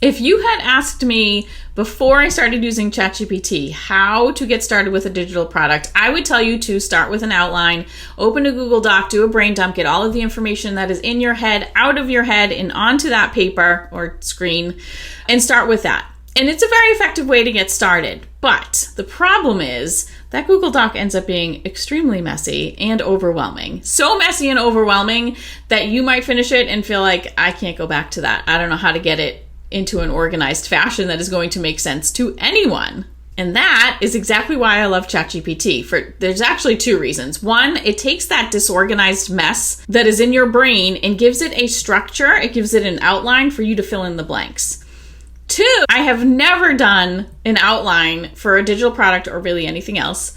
If you had asked me before I started using ChatGPT how to get started with a digital product, I would tell you to start with an outline, open a Google Doc, do a brain dump, get all of the information that is in your head out of your head and onto that paper or screen, and start with that. And it's a very effective way to get started. But the problem is that Google Doc ends up being extremely messy and overwhelming. So messy and overwhelming that you might finish it and feel like, I can't go back to that. I don't know how to get it into an organized fashion that is going to make sense to anyone. And that is exactly why I love ChatGPT. There's actually two reasons. One, it takes that disorganized mess that is in your brain and gives it a structure. It gives it an outline for you to fill in the blanks. Two, I have never done an outline for a digital product or really anything else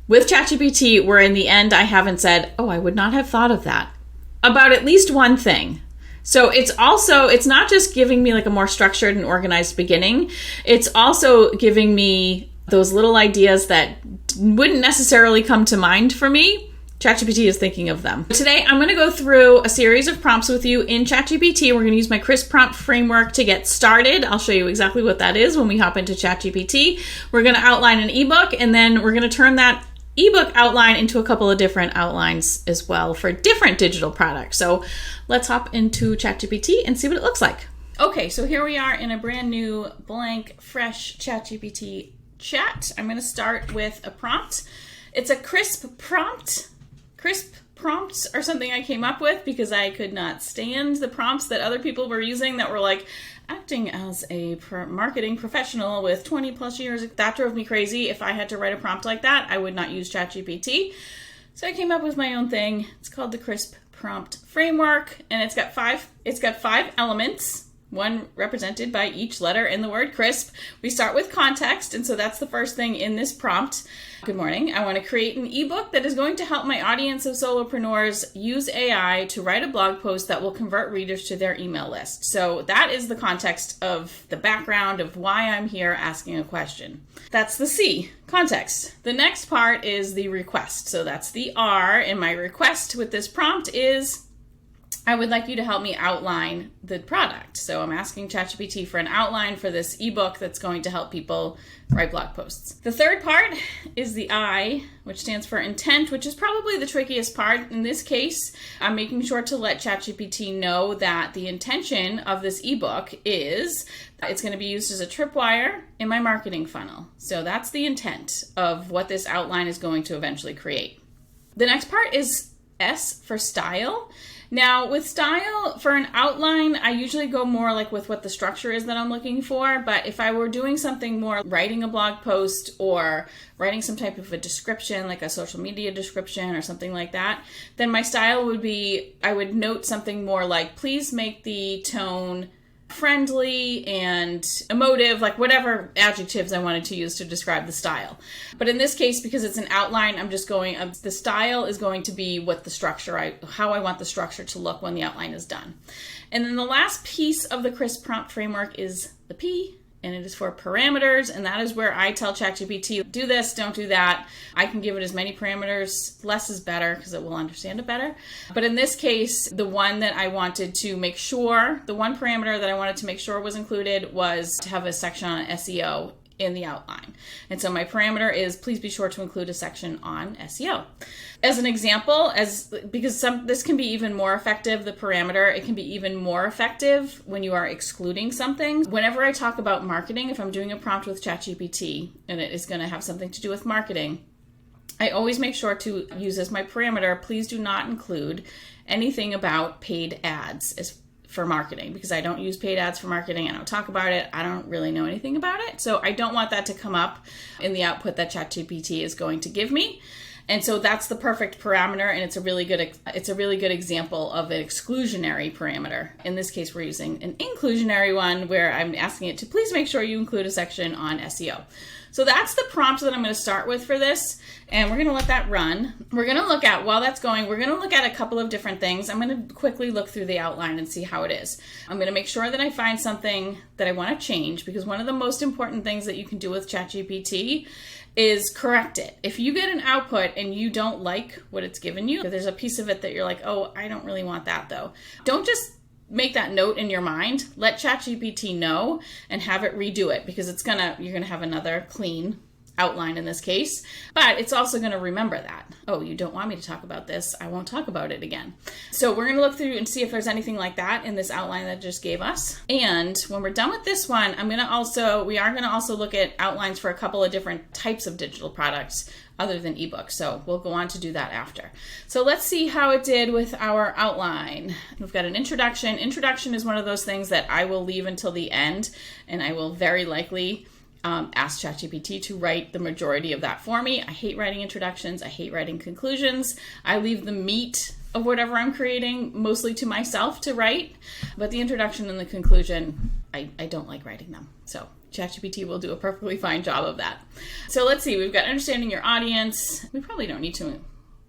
with ChatGPT where in the end I haven't said, oh, I would not have thought of that about at least one thing. So it's not just giving me like a more structured and organized beginning. It's also giving me those little ideas that wouldn't necessarily come to mind for me. ChatGPT is thinking of them. Today, I'm going to go through a series of prompts with you in ChatGPT. We're going to use my crisp prompt framework to get started. I'll show you exactly what that is when we hop into ChatGPT. We're going to outline an ebook, and then we're going to turn that ebook outline into a couple of different outlines as well for different digital products. So let's hop into ChatGPT and see what it looks like. Okay, so here we are in a brand new blank, fresh ChatGPT chat. I'm going to start with a prompt. It's a crisp prompt. Crisp prompts are something I came up with because I could not stand the prompts that other people were using that were like, acting as a marketing professional with 20 plus years. That drove me crazy. If I had to write a prompt like that, I would not use ChatGPT. So I came up with my own thing. It's called the Crisp Prompt Framework, and it's got five elements, one represented by each letter in the word crisp. We start with context, and so that's the first thing in this prompt. Good morning. I want to create an ebook that is going to help my audience of solopreneurs use AI to write a blog post that will convert readers to their email list. So that is the context of the background of why I'm here asking a question. That's the C, context. The next part is the request. So that's the R, and my request with this prompt is I would like you to help me outline the product. So I'm asking ChatGPT for an outline for this ebook that's going to help people write blog posts. The third part is the I, which stands for intent, which is probably the trickiest part. In this case, I'm making sure to let ChatGPT know that the intention of this ebook is it's going to be used as a tripwire in my marketing funnel. So that's the intent of what this outline is going to eventually create. The next part is S for style. Now, with style, for an outline, I usually go more like with what the structure is that I'm looking for. But if I were doing something more, writing a blog post or writing some type of a description, like a social media description or something like that, then my style would be, I would note something more like, please make the tone friendly and emotive, like whatever adjectives I wanted to use to describe the style. But in this case, because it's an outline, I'm just going, the style is going to be what the structure, how I want the structure to look when the outline is done. And then the last piece of the crisp prompt framework is the P, and it is for parameters, and that is where I tell ChatGPT, do this, don't do that. I can give it as many parameters, less is better because it will understand it better. But in this case, the one that I wanted to make sure, the one parameter that I wanted to make sure was included was to have a section on SEO in the outline. And so my parameter is, please be sure to include a section on SEO. As an example, because this can be even more effective, the parameter, it can be even more effective when you are excluding something. Whenever I talk about marketing, if I'm doing a prompt with ChatGPT and it is going to have something to do with marketing, I always make sure to use as my parameter, please do not include anything about paid ads for marketing, because I don't use paid ads for marketing. I don't talk about it. I don't really know anything about it. So I don't want that to come up in the output that ChatGPT is going to give me. And so that's the perfect parameter, and it's a really good example of an exclusionary parameter. In this case, we're using an inclusionary one where I'm asking it to please make sure you include a section on SEO. So that's the prompt that I'm going to start with for this, and we're going to let that run. We're going to look at, while that's going, we're going to look at a couple of different things. I'm going to quickly look through the outline and see how it is. I'm going to make sure that I find something that I want to change, because one of the most important things that you can do with ChatGPT is correct it. If you get an output and you don't like what it's given you, if there's a piece of it that you're like, oh, I don't really want that though, don't just make that note in your mind, let ChatGPT know and have it redo it, because you're gonna have another clean outline in this case, but it's also going to remember that. Oh, you don't want me to talk about this. I won't talk about it again. So we're going to look through and see if there's anything like that in this outline that it just gave us. And when we're done with this one, we are going to also look at outlines for a couple of different types of digital products other than ebooks. So we'll go on to do that after. So let's see how it did with our outline. We've got an introduction. Introduction is one of those things that I will leave until the end, and I will very likely ask ChatGPT to write the majority of that for me. I hate writing introductions. I hate writing conclusions. I leave the meat of whatever I'm creating mostly to myself to write, but the introduction and the conclusion, I don't like writing them. So ChatGPT will do a perfectly fine job of that. So let's see, we've got understanding your audience. We probably don't need to,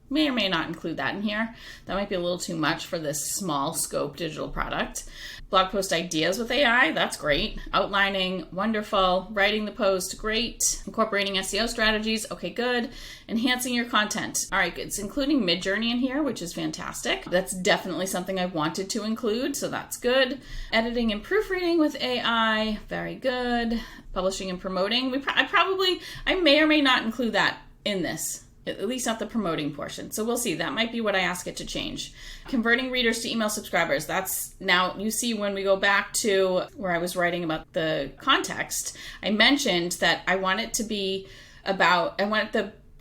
may or may not include that in here. That might be a little too much for this small scope digital product. Blog post ideas with AI, that's great. Outlining, wonderful. Writing the post, great. Incorporating SEO strategies, okay, good. Enhancing your content. All right, it's including Midjourney in here, which is fantastic. That's definitely something I wanted to include, so that's good. Editing and proofreading with AI, very good. Publishing and promoting, I may or may not include that in this. At least not the promoting portion. So we'll see. That might be what I ask it to change. Converting readers to email subscribers. That's now, you see, when we go back to where I was writing about the context, I mentioned that I want the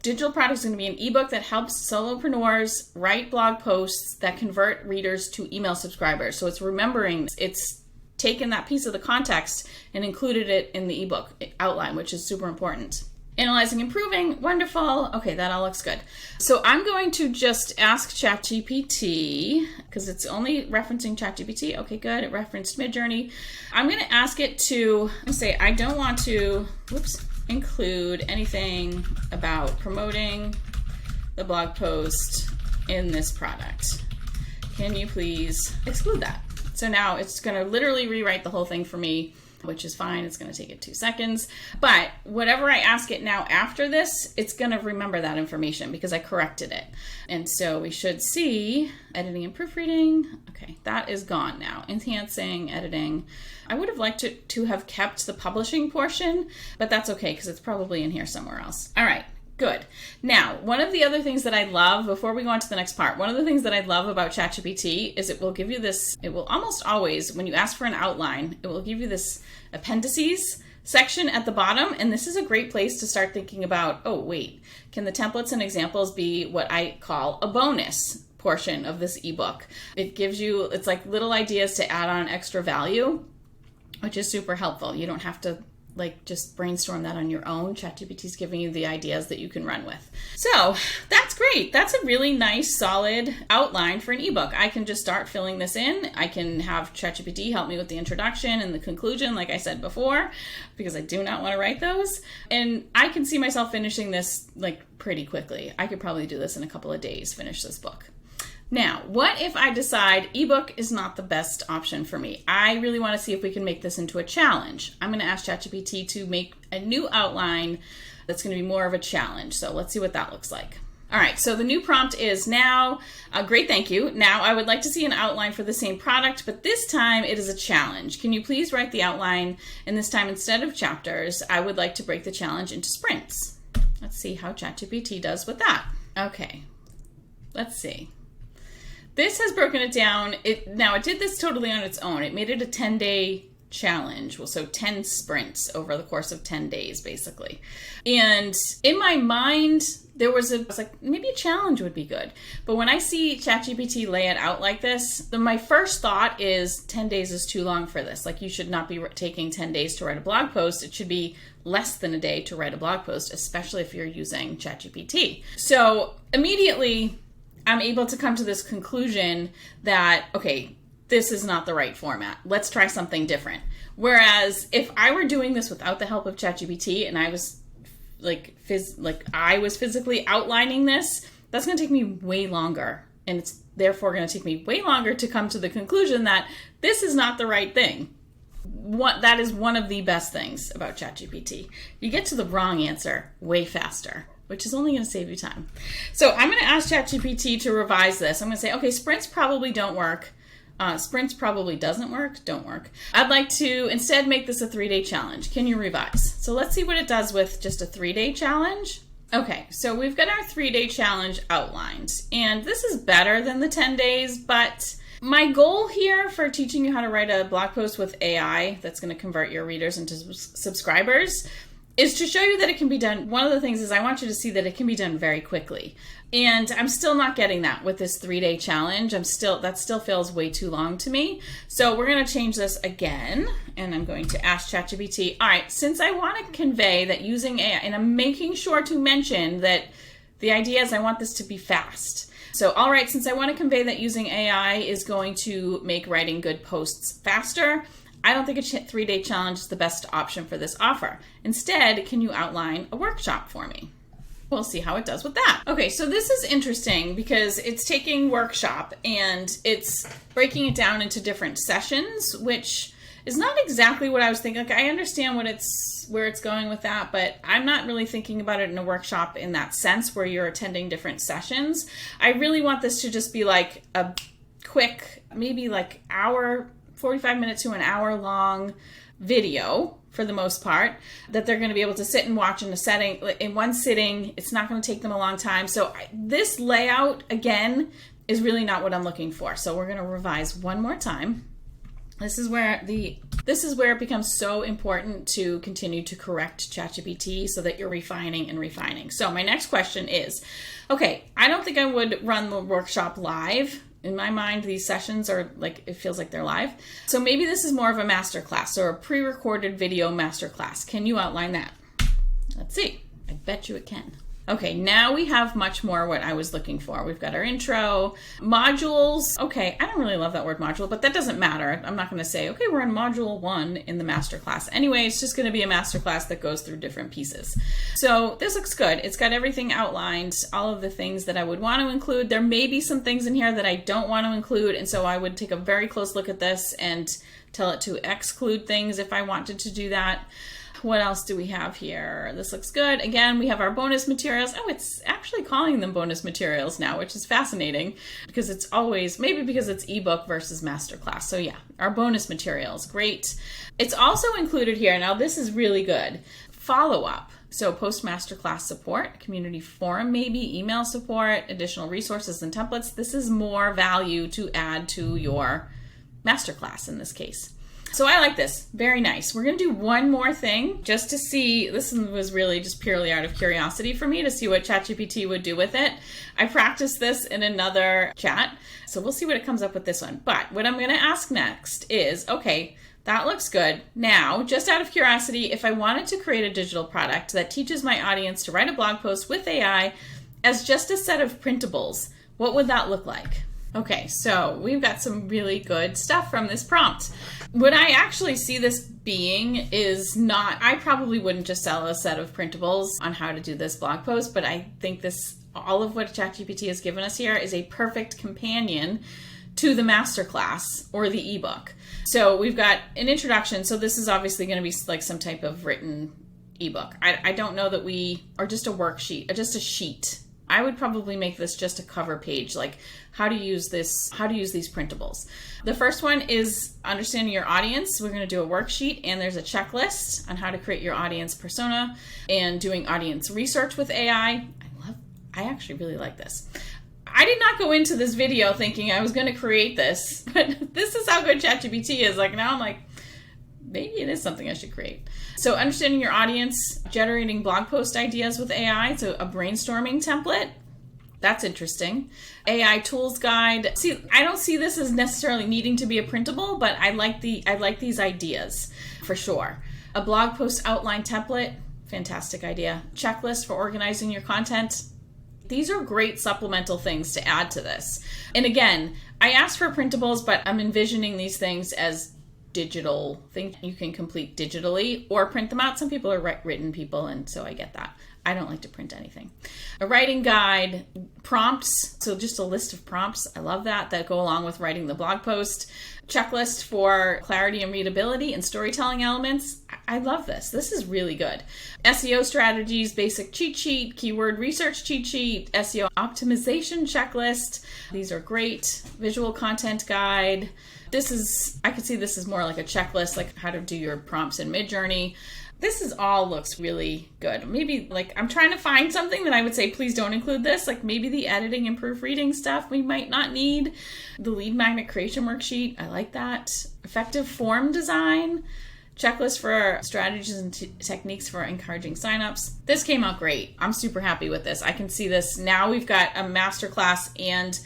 digital product is going to be an ebook that helps solopreneurs write blog posts that convert readers to email subscribers. So it's remembering, it's taken that piece of the context and included it in the ebook outline, which is super important. Analyzing, improving, wonderful. Okay, that all looks good. So I'm going to just ask ChatGPT, because it's only referencing ChatGPT. Okay, good. It referenced Midjourney. I'm going to ask it to say, I don't want to, include anything about promoting the blog post in this product. Can you please exclude that? So now it's going to literally rewrite the whole thing for me, which is fine. It's going to take it 2 seconds. But whatever I ask it now after this, it's going to remember that information because I corrected it. And so we should see editing and proofreading. Okay, that is gone now. Enhancing, editing. I would have liked to have kept the publishing portion, but that's okay because it's probably in here somewhere else. All right. Good. Now, one of the other things that I love, before we go on to the next part, one of the things that I love about ChatGPT is it will give you this, it will almost always, when you ask for an outline, it will give you this appendices section at the bottom. And this is a great place to start thinking about, oh, wait, can the templates and examples be what I call a bonus portion of this ebook? It gives you, it's like little ideas to add on extra value, which is super helpful. You don't have to just brainstorm that on your own. ChatGPT is giving you the ideas that you can run with. So that's great. That's a really nice, solid outline for an ebook. I can just start filling this in. I can have ChatGPT help me with the introduction and the conclusion, like I said before, because I do not want to write those. And I can see myself finishing this pretty quickly. I could probably do this in a couple of days, finish this book. Now, what if I decide ebook is not the best option for me? I really want to see if we can make this into a challenge. I'm going to ask ChatGPT to make a new outline that's going to be more of a challenge. So let's see what that looks like. All right, so the new prompt is now, great, thank you. Now I would like to see an outline for the same product, but this time it is a challenge. Can you please write the outline? And this time, instead of chapters, I would like to break the challenge into sprints. Let's see how ChatGPT does with that. Okay, let's see. This has broken it down. It did this totally on its own. It made it a 10-day challenge. Well, so 10 sprints over the course of 10 days, basically. And in my mind, I was like, maybe a challenge would be good. But when I see ChatGPT lay it out like this, my first thought is 10 days is too long for this. You should not be taking 10 days to write a blog post. It should be less than a day to write a blog post, especially if you're using ChatGPT. So immediately, I'm able to come to this conclusion that, okay, this is not the right format. Let's try something different. Whereas if I were doing this without the help of ChatGPT and I was physically outlining this, that's going to take me way longer. And it's therefore going to take me way longer to come to the conclusion that this is not the right thing. That is one of the best things about ChatGPT. You get to the wrong answer way faster, which is only going to save you time. So I'm going to ask ChatGPT to revise this. I'm going to say, okay, sprints probably don't work. Sprints probably don't work. I'd like to instead make this a 3-day challenge. Can you revise? So let's see what it does with just a 3-day challenge. Okay, so we've got our 3-day challenge outlined, and this is better than the 10 days, but my goal here for teaching you how to write a blog post with AI that's going to convert your readers into subscribers is to show you that it can be done. One of the things is I want you to see that it can be done very quickly. And I'm still not getting that with this 3-day challenge. That still feels way too long to me. So we're going to change this again. And I'm going to ask ChatGPT, all right, since I want to convey that using AI, and I'm making sure to mention that the idea is I want this to be fast. So, all right, since I want to convey that using AI is going to make writing good posts faster, I don't think a 3-day challenge is the best option for this offer. Instead, can you outline a workshop for me? We'll see how it does with that. Okay, so this is interesting because it's taking workshop and it's breaking it down into different sessions, which is not exactly what I was thinking. Like, I understand where it's going with that, but I'm not really thinking about it in a workshop in that sense where you're attending different sessions. I really want this to just be like a quick, maybe like 45 minutes to an hour long video for the most part that they're going to be able to sit and watch in one sitting. It's not going to take them a long time. So this layout again is really not what I'm looking for. So we're going to revise one more time. This is where it becomes so important to continue to correct ChatGPT so that you're refining and refining. So my next question is, okay, I don't think I would run the workshop live. In my mind, these sessions are like, it feels like they're live. So maybe this is more of a masterclass or a pre-recorded video masterclass. Can you outline that? Let's see. I bet you it can. Okay, now we have much more what I was looking for. We've got our intro, modules. Okay, I don't really love that word module, but that doesn't matter. I'm not going to say, okay, we're on module 1 in the masterclass. Anyway, it's just going to be a masterclass that goes through different pieces. So this looks good. It's got everything outlined, all of the things that I would want to include. There may be some things in here that I don't want to include, and so I would take a very close look at this and tell it to exclude things if I wanted to do that. What else do we have here? This looks good. Again, we have our bonus materials. Oh, it's actually calling them bonus materials now, which is fascinating because it's always, maybe because it's ebook versus masterclass. So yeah, our bonus materials, great. It's also included here. Now this is really good. Follow-up. So post masterclass support, community forum, maybe email support, additional resources and templates. This is more value to add to your masterclass in this case. So I like this. Very nice. We're going to do one more thing just to see. This was really just purely out of curiosity for me to see what ChatGPT would do with it. I practiced this in another chat, so we'll see what it comes up with this one. But what I'm going to ask next is, okay, that looks good. Now, just out of curiosity, if I wanted to create a digital product that teaches my audience to write a blog post with AI as just a set of printables, what would that look like? Okay, so we've got some really good stuff from this prompt. What I actually see this being is not, I probably wouldn't just sell a set of printables on how to do this blog post, but I think all of what ChatGPT has given us here is a perfect companion to the masterclass or the ebook. So we've got an introduction. So this is obviously going to be like some type of written ebook. I don't know that or just a worksheet, or just a sheet. I would probably make this just a cover page, like how to use these printables. The first one is understanding your audience. We're going to do a worksheet, and there's a checklist on how to create your audience persona and doing audience research with AI. I actually really like this. I did not go into this video thinking I was going to create this, but this is how good ChatGPT is. Like now I'm like, maybe it is something I should create. So understanding your audience, generating blog post ideas with AI, so a brainstorming template. That's interesting. AI tools guide. See, I don't see this as necessarily needing to be a printable, but I like these ideas for sure. A blog post outline template, fantastic idea. Checklist for organizing your content. These are great supplemental things to add to this. And again, I asked for printables, but I'm envisioning these things as digital things you can complete digitally or print them out. Some people are written people, and so I get that. I don't like to print anything. A writing guide, prompts, so just a list of prompts. I love that go along with writing the blog post. Checklist for clarity and readability and storytelling elements. I love this. This is really good. SEO strategies, basic cheat sheet, keyword research cheat sheet, SEO optimization checklist. These are great. Visual content guide. I could see this is more like a checklist, like how to do your prompts in Midjourney. This is all looks really good. Maybe like I'm trying to find something that I would say, please don't include this. Like maybe the editing and proofreading stuff we might not need. The lead magnet creation worksheet. I like that. Effective form design. Checklist for strategies and techniques for encouraging signups. This came out great. I'm super happy with this. I can see this. Now we've got a masterclass and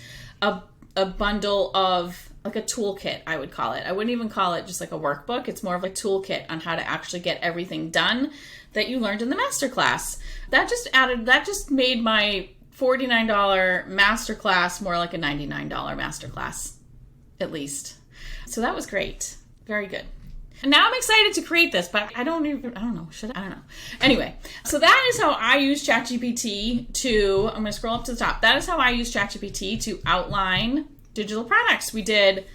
a bundle of like a toolkit, I would call it. I wouldn't even call it just like a workbook. It's more of a toolkit on how to actually get everything done that you learned in the masterclass. That just made my $49 masterclass more like a $99 masterclass, at least. So that was great. Very good. And now I'm excited to create this, but I don't know. Anyway, so that is how I use ChatGPT I'm going to scroll up to the top. That is how I use ChatGPT to outline digital products. We did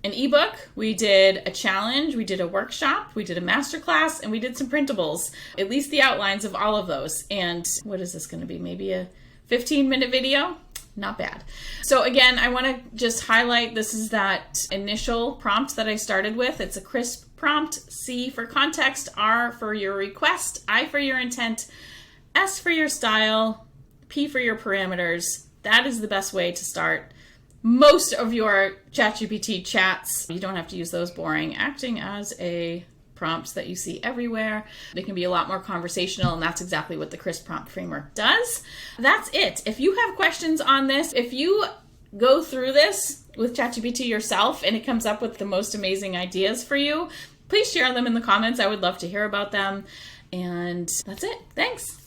an ebook, we did a challenge, we did a workshop, we did a masterclass, and we did some printables. At least the outlines of all of those. And what is this going to be? Maybe a 15-minute video? Not bad. So again, I want to just highlight, this is that initial prompt that I started with. It's a crisp prompt. C for context, R for your request, I for your intent, S for your style, P for your parameters. That is the best way to start most of your ChatGPT chats. You don't have to use those boring acting as a prompts that you see everywhere. They can be a lot more conversational, and that's exactly what the crisp prompt framework does. That's it. If you have questions on this, if you go through this with ChatGPT yourself and it comes up with the most amazing ideas for you, please share them in the comments. I would love to hear about them. And that's it. Thanks.